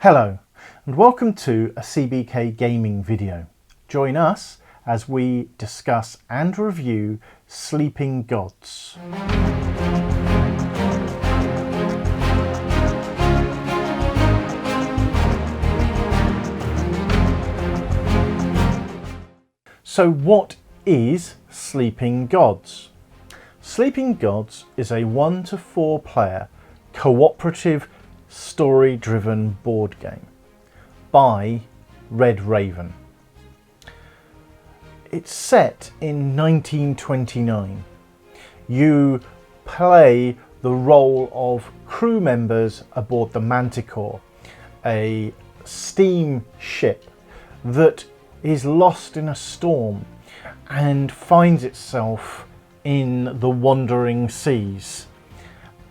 Hello and welcome to a CBK gaming video. Join us as we discuss and review Sleeping Gods. So what is Sleeping Gods? Sleeping Gods is a 1 to 4 player cooperative story-driven board game by Red Raven. It's set in 1929. You play the role of crew members aboard the Manticore, a steam ship that is lost in a storm and finds itself in the wandering seas.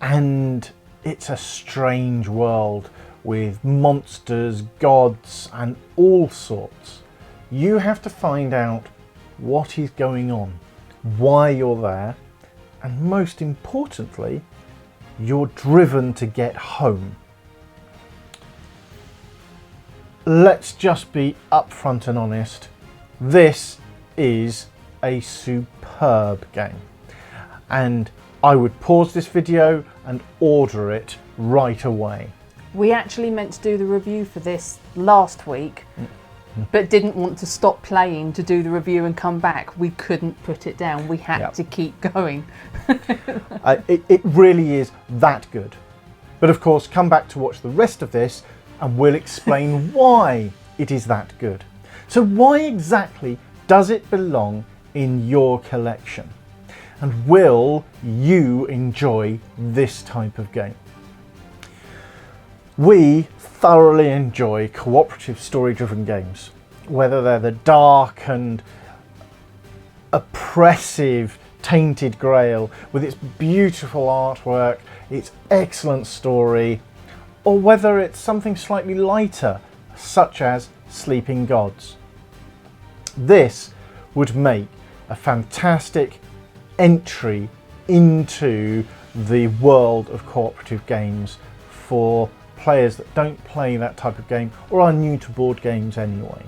And it's a strange world with monsters, gods, and all sorts. You have to find out what is going on, why you're there, and most importantly, you're driven to get home. Let's just be upfront and honest. This is a superb game, and I would pause this video and order it right away. We actually meant to do the review for this last week, but didn't want to stop playing to do the review and come back. We couldn't put it down. We had to keep going. It really is that good. But of course, come back to watch the rest of this and we'll explain why it is that good. So why exactly does it belong in your collection? And will you enjoy this type of game? We thoroughly enjoy cooperative story-driven games, whether they're the dark and oppressive Tainted Grail with its beautiful artwork, its excellent story, or whether it's something slightly lighter, such as Sleeping Gods. This would make a fantastic entry into the world of cooperative games for players that don't play that type of game or are new to board games anyway.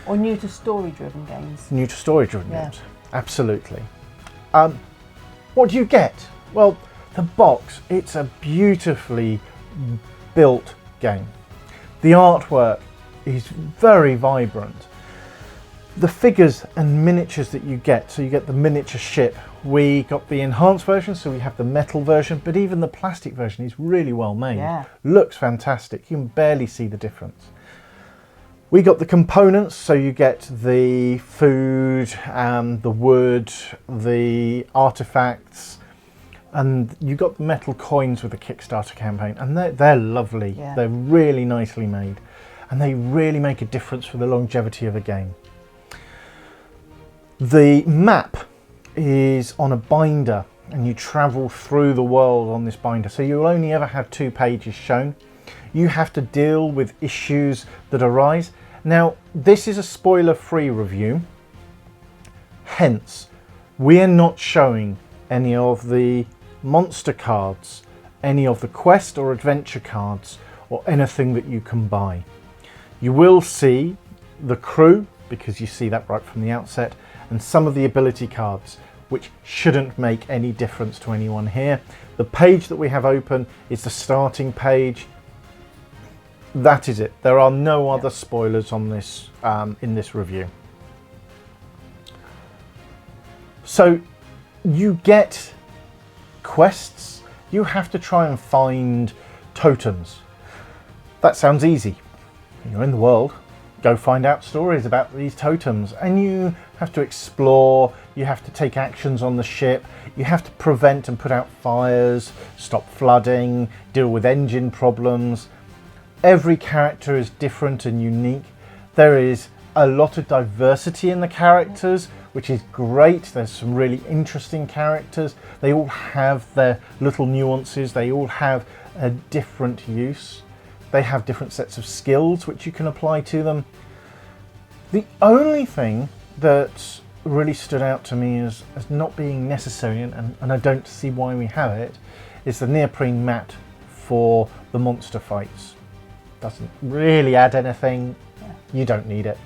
Or new to story-driven games. New to story-driven games, absolutely. What do you get? Well, the box, it's a beautifully built game. The artwork is very vibrant. The figures and miniatures that you get, so you get the miniature ship. We got the enhanced version, so we have the metal version, but even the plastic version is really well made. Looks fantastic. You can barely see the difference. We got the components, so you get the food, the wood, the artifacts, and you got the metal coins with the Kickstarter campaign, and they're lovely. They're really nicely made, and they really make a difference for the longevity of a game. The map is on a binder and you travel through the world on this binder, so you'll only ever have 2 pages shown. You have to deal with issues that arise. Now, this is a spoiler-free review, hence we are not showing any of the monster cards, any of the quest or adventure cards, or anything that you can buy. You will see the crew, because you see that right from the outset, and some of the ability cards, which shouldn't make any difference to anyone here. The page that we have open is the starting page. That is it. There are no other spoilers on this in this review. So you get quests. You have to try and find totems. That sounds easy. You're in the world. Go find out stories about these totems, and you have to explore, you have to take actions on the ship, you have to prevent and put out fires, stop flooding, deal with engine problems. Every character is different and unique. There is a lot of diversity in the characters, which is great. There's some really interesting characters. They all have their little nuances, they all have a different use. They have different sets of skills which you can apply to them. The only thing that really stood out to me as not being necessary, and I don't see why we have it, is the neoprene mat for the monster fights. doesn't really add anything. You don't need it.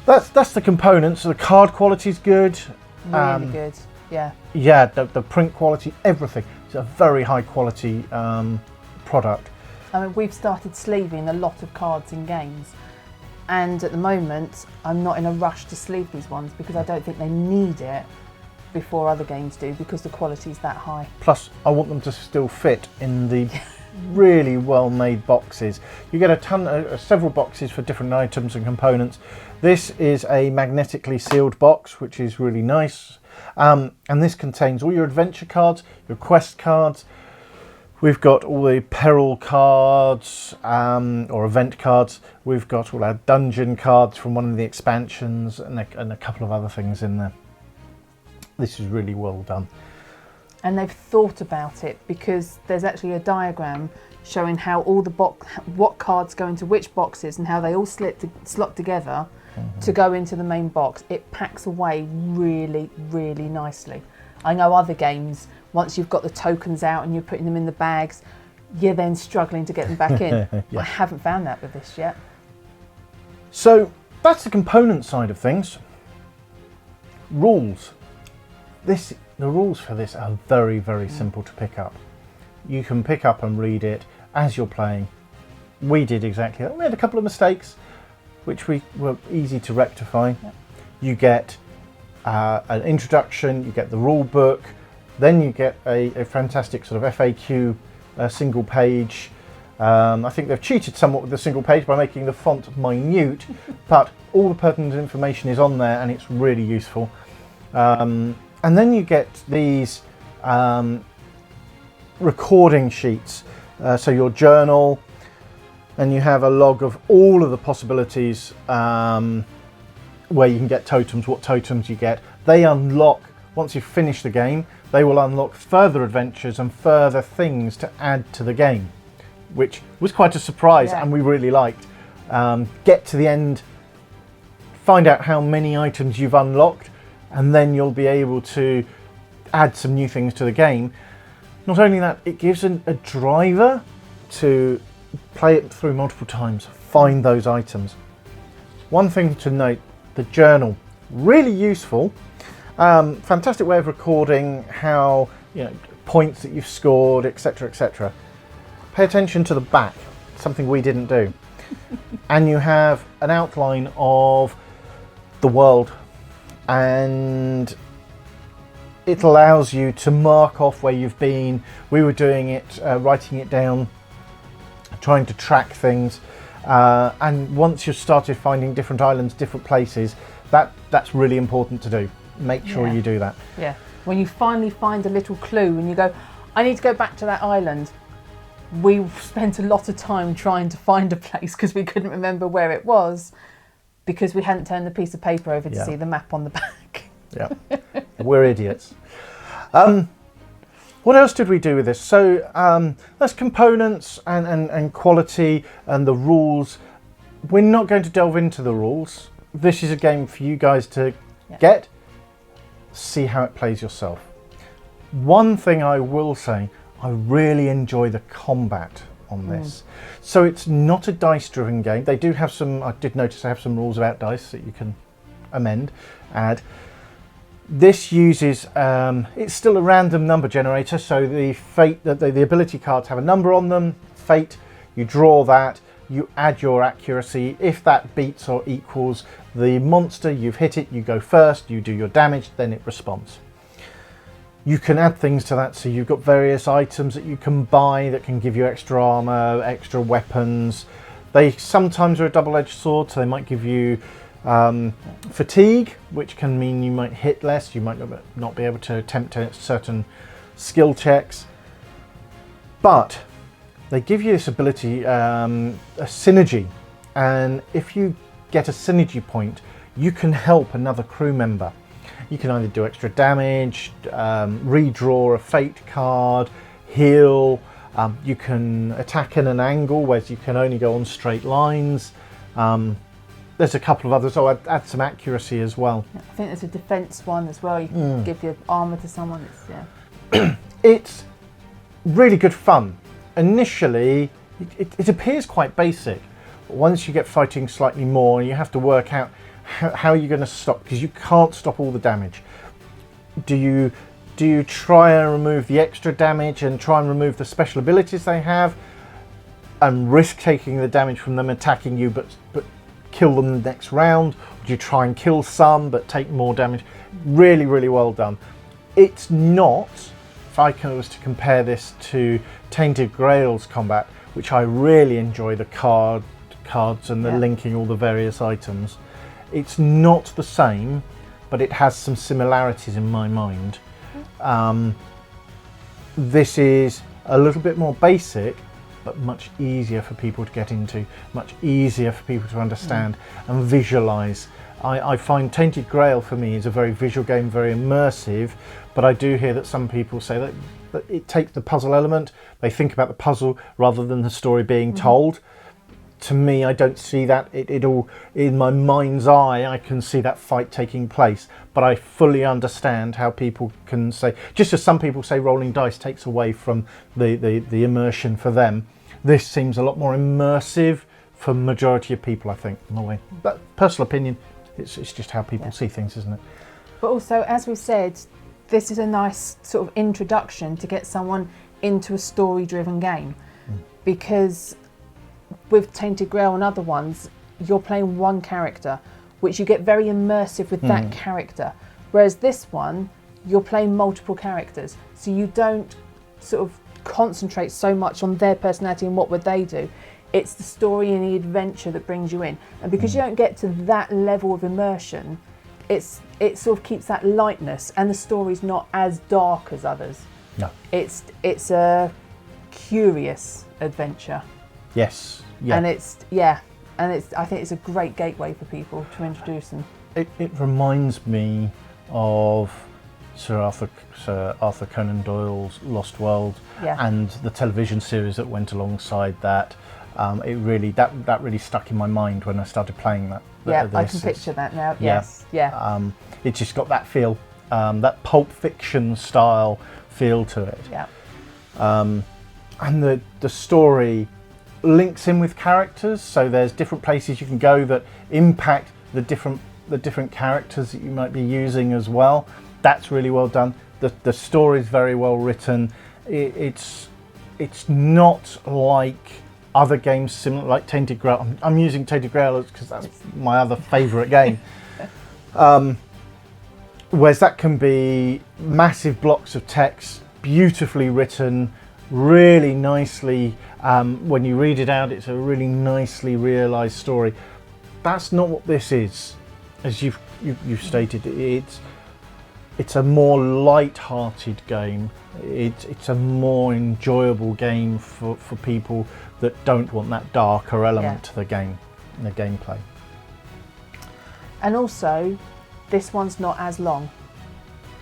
That's the components. The card quality is good. Really good. Yeah. Yeah, the print quality, everything. It's a very high quality product. I mean, we've started sleeving a lot of cards in games, and at the moment I'm not in a rush to sleeve these ones because I don't think they need it before other games do, because the quality is that high. Plus, I want them to still fit in the really well-made boxes. You get several boxes for different items and components. This is a magnetically sealed box, which is really nice. And this contains all your adventure cards, your quest cards. We've got all the peril cards, or event cards. We've got all our dungeon cards from one of the expansions, and a couple of other things in there. This is really well done. And they've thought about it, because there's actually a diagram showing how all the what cards go into which boxes and how they all slot together to go into the main box. It packs away really, really nicely. I know other games, once you've got the tokens out and you're putting them in the bags, you're then struggling to get them back in. Yeah. I haven't found that with this yet. So that's the component side of things. Rules. The rules for this are very, very simple to pick up. You can pick up and read it as you're playing. We did exactly that. We had a couple of mistakes, which were easy to rectify. Yep. You get an introduction, you get the rule book, then you get a fantastic sort of FAQ single page. I think they've cheated somewhat with the single page by making the font minute, but all the pertinent information is on there and it's really useful. And then you get these recording sheets, so your journal, and you have a log of all of the possibilities where you can get totems, what totems you get. They unlock, once you finish the game, they will unlock further adventures and further things to add to the game, which was quite a surprise, and we really liked. Get to the end, find out how many items you've unlocked, and then you'll be able to add some new things to the game. Not only that, it gives a driver to play it through multiple times, find those items. One thing to note, the journal, really useful. Fantastic way of recording how, points that you've scored, etc., etc. Pay attention to the back, something we didn't do. And you have an outline of the world, and it allows you to mark off where you've been. We were doing it, writing it down, trying to track things, and once you've started finding different islands, different places, that's really important to do. Make sure you do that. Yeah, when you finally find a little clue and you go, I need to go back to that island. We spent a lot of time trying to find a place because we couldn't remember where it was, because we hadn't turned the piece of paper over to see the map on the back. Yeah, we're idiots. What else did we do with this? So that's components and quality and the rules. We're not going to delve into the rules. This is a game for you guys to get, see how it plays yourself. One thing I will say, I really enjoy the combat on this. So it's not a dice-driven game. They do have some, I did notice they have some rules about dice that you can add. This uses, it's still a random number generator, so the ability cards have a number on them, fate, you draw that, you add your accuracy. If that beats or equals the monster, you've hit it, you go first, you do your damage, then it responds. You can add things to that, so you've got various items that you can buy that can give you extra armor, extra weapons. They sometimes are a double-edged sword, so they might give you fatigue, which can mean you might hit less, you might not be able to attempt certain skill checks. But they give you this ability, a synergy, and if you get a synergy point, you can help another crew member. You can either do extra damage, redraw a fate card, heal, you can attack in an angle, whereas you can only go on straight lines. There's a couple of others. I'd add some accuracy as well. I think there's a defense one as well. You can give your armor to someone. It's really good fun. Initially, it appears quite basic. But once you get fighting slightly more, you have to work out how you're going to stop, because you can't stop all the damage. Do you try and remove the extra damage and try and remove the special abilities they have, and risk taking the damage from them attacking you, but kill them the next round? Or do you try and kill some but take more damage? Really, really well done. It's not, if I was to compare this to Tainted Grail's combat, which I really enjoy, the cards and the linking all the various items. It's not the same, but it has some similarities in my mind. This is a little bit more basic, but much easier for people to get into, much easier for people to understand and visualize. I find Tainted Grail for me is a very visual game, very immersive, but I do hear that some people say that it takes the puzzle element, they think about the puzzle rather than the story being told. To me, I don't see that. It all, in my mind's eye, I can see that fight taking place, but I fully understand how people can say, just as some people say rolling dice takes away from the immersion for them, this seems a lot more immersive for majority of people, I think, in a way. But personal opinion, it's just how people see things, isn't it? But also, as we said, this is a nice sort of introduction to get someone into a story-driven game, because with Tainted Grail and other ones, you're playing one character, which you get very immersive with that character. Whereas this one, you're playing multiple characters, so you don't sort of concentrate so much on their personality and what would they do. It's the story and the adventure that brings you in. And because you don't get to that level of immersion, it sort of keeps that lightness, and the story's not as dark as others. No. It's a curious adventure. Yes. Yeah. And I think it's a great gateway for people to introduce them. It reminds me of Sir Arthur Conan Doyle's Lost World and the television series that went alongside that. It really that really stuck in my mind when I started playing that. I can picture that now. Yes, yeah. It just got that feel, that Pulp Fiction style feel to it. Yeah. And the story links in with characters, so there's different places you can go that impact the different characters that you might be using as well. That's really well done. The story is very well written. It's not like other games similar, like Tainted Grail. I'm using Tainted Grail because that's my other favourite game. Whereas that can be massive blocks of text, beautifully written, really nicely. When you read it out, it's a really nicely realised story. That's not what this is, as you've stated. It's a more light-hearted game. It's a more enjoyable game for people that don't want that darker element to the game, the gameplay. And also, this one's not as long.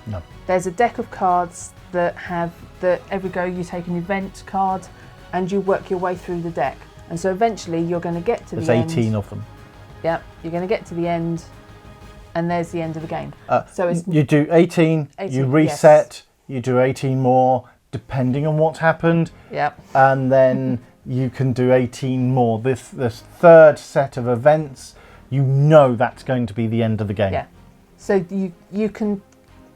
No. There's a deck of cards that every go you take an event card and you work your way through the deck. And so eventually you're going to get to the end. There's 18 of them. Yeah, you're going to get to the end, and there's the end of the game. So you do 18, you reset, you do 18 more, depending on what's happened. Yep. And then you can do 18 more. This third set of events, you know that's going to be the end of the game. Yeah. So you can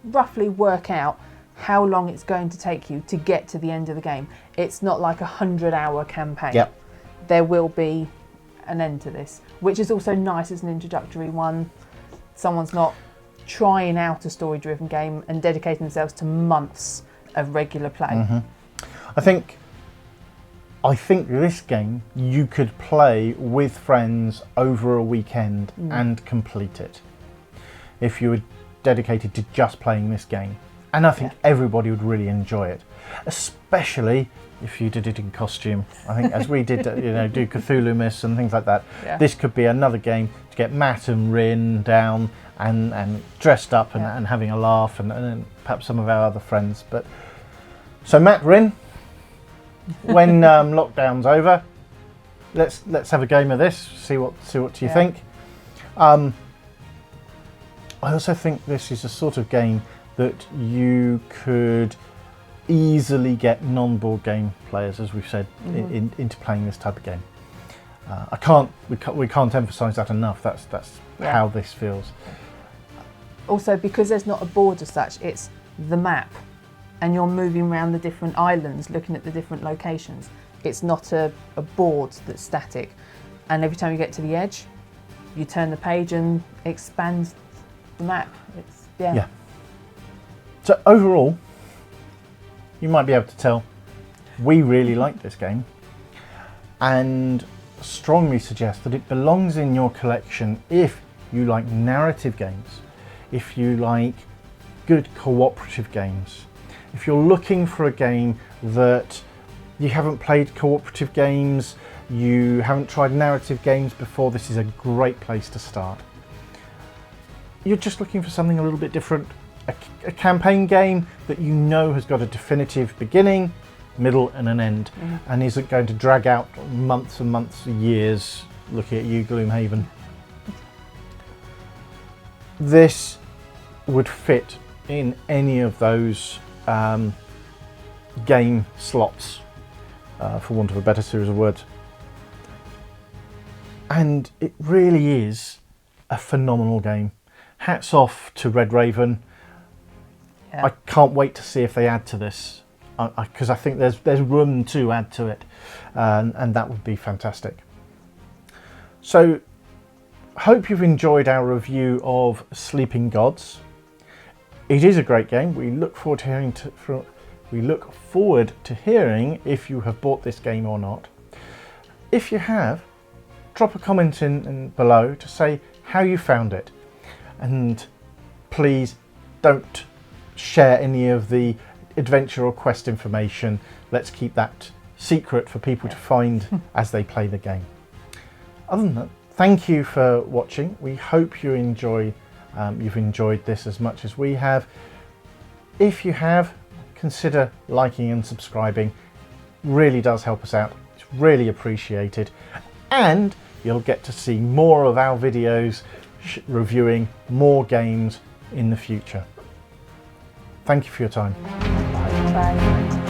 roughly work out how long it's going to take you to get to the end of the game. It's not like 100-hour campaign. Yep. There will be an end to this, which is also nice as an introductory one. Someone's not trying out a story-driven game and dedicating themselves to months of regular play. Mm-hmm. I think this game you could play with friends over a weekend and complete it if you were dedicated to just playing this game. And I think everybody would really enjoy it, especially if you did it in costume. I think as we did, do Cthulhu Myths and things like that. Yeah. This could be another game to get Matt and Rin down and dressed up and having a laugh, and perhaps some of our other friends. But so Matt, Rin, when lockdown's over, let's have a game of this. See what you think. I also think this is a sort of game that you could easily get non-board game players, as we've said, into playing this type of game. We can't emphasise that enough. That's how this feels. Also, because there's not a board as such, it's the map, and you're moving around the different islands, looking at the different locations. It's not a board that's static, and every time you get to the edge, you turn the page and it expands the map. Yeah. So overall, you might be able to tell we really like this game, and strongly suggest that it belongs in your collection if you like narrative games, if you like good cooperative games, if you're looking for a game that you haven't played cooperative games, you haven't tried narrative games before, this is a great place to start. You're just looking for something a little bit different, a campaign game that you know has got a definitive beginning, middle and an end, and isn't going to drag out months and months, years. Looking at you, Gloomhaven. This would fit in any of those game slots, for want of a better series of words. And it really is a phenomenal game. Hats off to Red Raven. I can't wait to see if they add to this, because I think there's room to add to it, and that would be fantastic. So, hope you've enjoyed our review of Sleeping Gods. It is a great game. We look forward to hearing if you have bought this game or not. If you have, drop a comment in below to say how you found it, and please don't share any of the adventure or quest information. Let's keep that secret for people to find as they play the game. Other than that, thank you for watching. We hope you've enjoyed this as much as we have. If you have, consider liking and subscribing. Really does help us out. It's really appreciated, and you'll get to see more of our videos reviewing more games in the future. Thank you for your time. Bye. Bye.